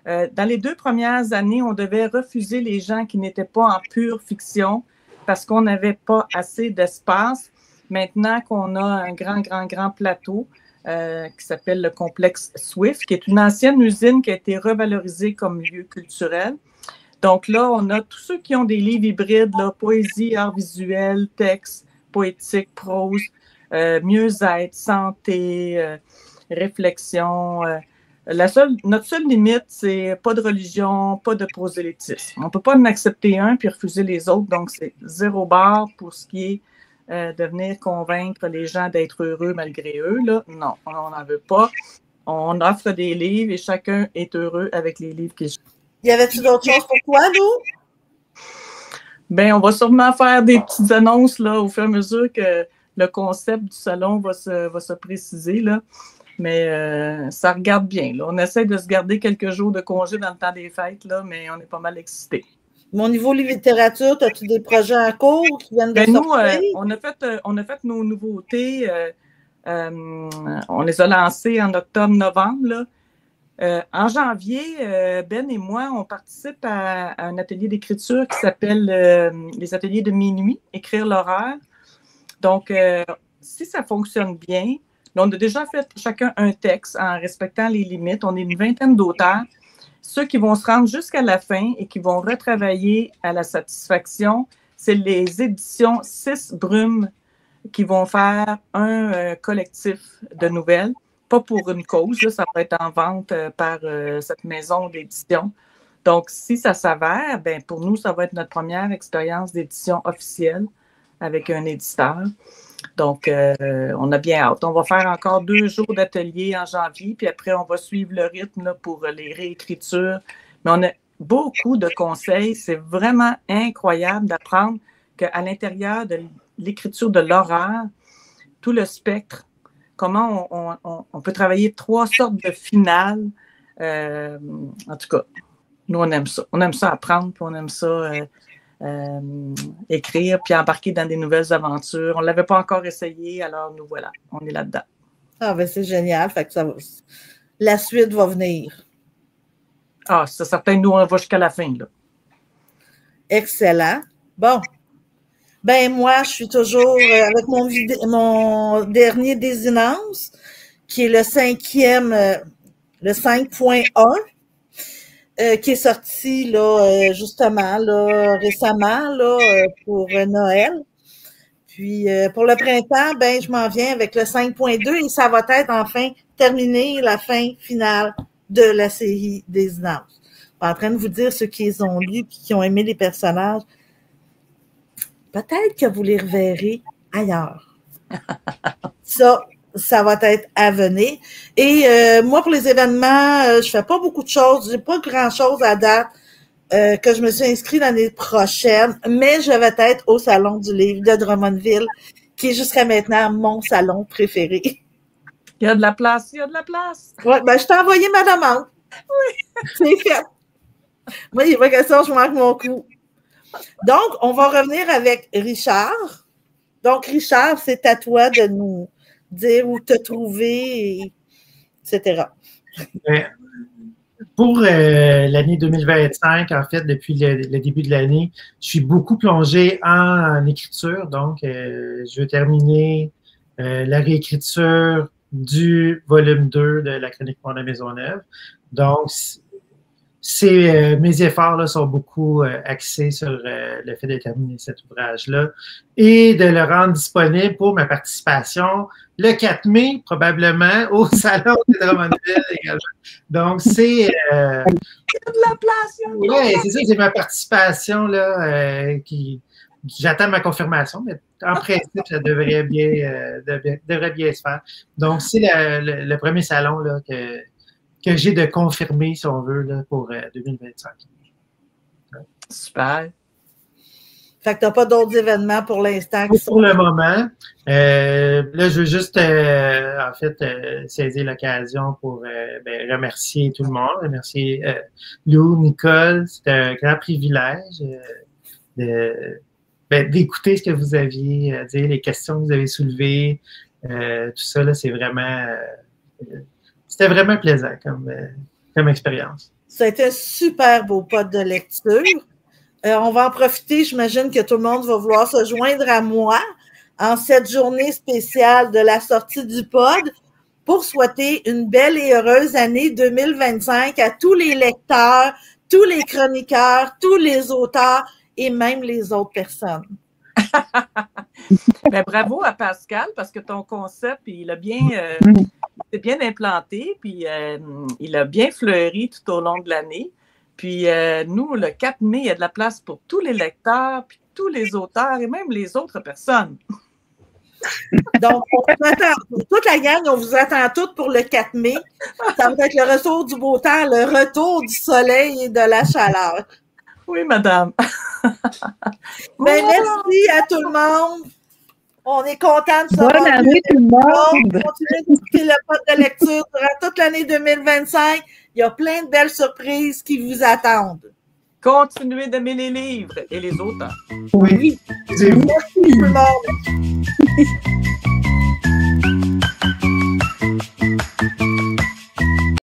Dans les 2 premières années, on devait refuser les gens qui n'étaient pas en pure fiction parce qu'on n'avait pas assez d'espace. Maintenant qu'on a un grand plateau, qui s'appelle le complexe Swift, qui est une ancienne usine qui a été revalorisée comme lieu culturel. Donc là, on a tous ceux qui ont des livres hybrides, là, poésie, art visuel, texte, poétique, prose, mieux-être, santé, réflexion. Notre seule limite, c'est pas de religion, pas de prosélytisme. On ne peut pas en accepter un puis refuser les autres. Donc, c'est 0 barre pour ce qui est de venir convaincre les gens d'être heureux malgré eux. Là. Non, on n'en veut pas. On offre des livres et chacun est heureux avec les livres qu'il choisit. Y avait-tu d'autres choses pour toi, Lou? Bien, on va sûrement faire des petites annonces là, au fur et à mesure que le concept du salon va se préciser. Là. Mais ça regarde bien. Là. On essaie de se garder quelques jours de congé dans le temps des fêtes, là, mais on est pas mal excités. Mon niveau littérature, as-tu des projets en cours qui viennent de sortir? Nous, on a fait nos nouveautés. On les a lancées en octobre-novembre. Là. En janvier, Ben et moi, on participe à un atelier d'écriture qui s'appelle les ateliers de minuit, écrire l'horreur. Donc, si ça fonctionne bien, on a déjà fait chacun un texte en respectant les limites. On est une vingtaine d'auteurs. Ceux qui vont se rendre jusqu'à la fin et qui vont retravailler à la satisfaction, c'est les éditions 6 Brumes qui vont faire un collectif de nouvelles. Pas pour une cause, là, ça va être en vente par cette maison d'édition. Donc, si ça s'avère, ben pour nous, ça va être notre première expérience d'édition officielle avec un éditeur. Donc, on a bien hâte. On va faire encore 2 jours d'atelier en janvier, puis après, on va suivre le rythme là, pour les réécritures. Mais on a beaucoup de conseils. C'est vraiment incroyable d'apprendre qu'à l'intérieur de l'écriture de l'horreur, tout le spectre, comment on peut travailler 3 sortes de finales. En tout cas, nous, on aime ça. On aime ça apprendre, puis on aime ça écrire, puis embarquer dans des nouvelles aventures. On ne l'avait pas encore essayé, alors nous voilà, on est là-dedans. Ah, ben c'est génial. Fait que la suite va venir. Ah, c'est certain, nous, on va jusqu'à la fin, là. Excellent. Bon. Ben moi, je suis toujours avec mon dernier désinence, qui est le 5e, le 5.1, qui est sorti là, justement là, récemment là, pour Noël. Puis pour le printemps, ben je m'en viens avec le 5.2 et ça va être enfin terminé la fin finale de la série Désinence. Je suis en train de vous dire ceux qui les ont lus et qui ont aimé les personnages. Peut-être que vous les reverrez ailleurs. Ça va être à venir. Et moi, pour les événements, je fais pas beaucoup de choses. J'ai pas grand-chose à date que je me suis inscrite l'année prochaine, mais je vais être au Salon du livre de Drummondville, qui est jusqu'à maintenant mon salon préféré. Il y a de la place, il y a de la place. Oui, ben je t'ai envoyé ma demande. Oui. C'est fait. Moi, il n'est pas question, je manque mon coup. Donc, on va revenir avec Richard. Donc, Richard, c'est à toi de nous dire où te trouver, etc. Pour l'année 2025, en fait, depuis le début de l'année, je suis beaucoup plongé en écriture. Donc, je veux terminer la réécriture du volume 2 de la Chronique Noire de Maisonneuve. Donc, mes efforts là, sont beaucoup axés sur le fait de terminer cet ouvrage-là et de le rendre disponible pour ma participation le 4 mai, probablement, au Salon de Drummondville également. Donc, c'est... il y a de la place! Oui, c'est ça, c'est ma participation là, j'attends ma confirmation, mais en principe, ça devrait bien se faire. Donc, c'est le premier salon là, que j'ai de confirmer, si on veut, là, pour 2025. Super. Fait que tu n'as pas d'autres événements pour l'instant. Pour le moment. Là, je veux juste, en fait, saisir l'occasion pour remercier tout le monde, remercier Lou, Nicole. C'était un grand privilège d'écouter ce que vous aviez à dire, les questions que vous avez soulevées. Tout ça, là, c'est vraiment... C'était vraiment plaisant comme expérience. Ça a été un super beau pod de lecture. On va en profiter, j'imagine que tout le monde va vouloir se joindre à moi en cette journée spéciale de la sortie du pod pour souhaiter une belle et heureuse année 2025 à tous les lecteurs, tous les chroniqueurs, tous les auteurs et même les autres personnes. Ben, bravo à Pascal, parce que ton concept, il a bien, c'est bien implanté, puis il a bien fleuri tout au long de l'année. Puis nous, le 4 mai, il y a de la place pour tous les lecteurs, puis tous les auteurs et même les autres personnes. Donc, on vous attend, toute la gang, on vous attend toutes pour le 4 mai. Ça va être le retour du beau temps, le retour du soleil et de la chaleur. Oui, madame. Ben, merci à tout le monde. On est content de savoir. Bonne année, tout le monde. Continuez d'écouter le pod de lecture durant toute l'année 2025. Il y a plein de belles surprises qui vous attendent. Continuez d'aimer les livres et les auteurs. Oui. Merci tout le monde.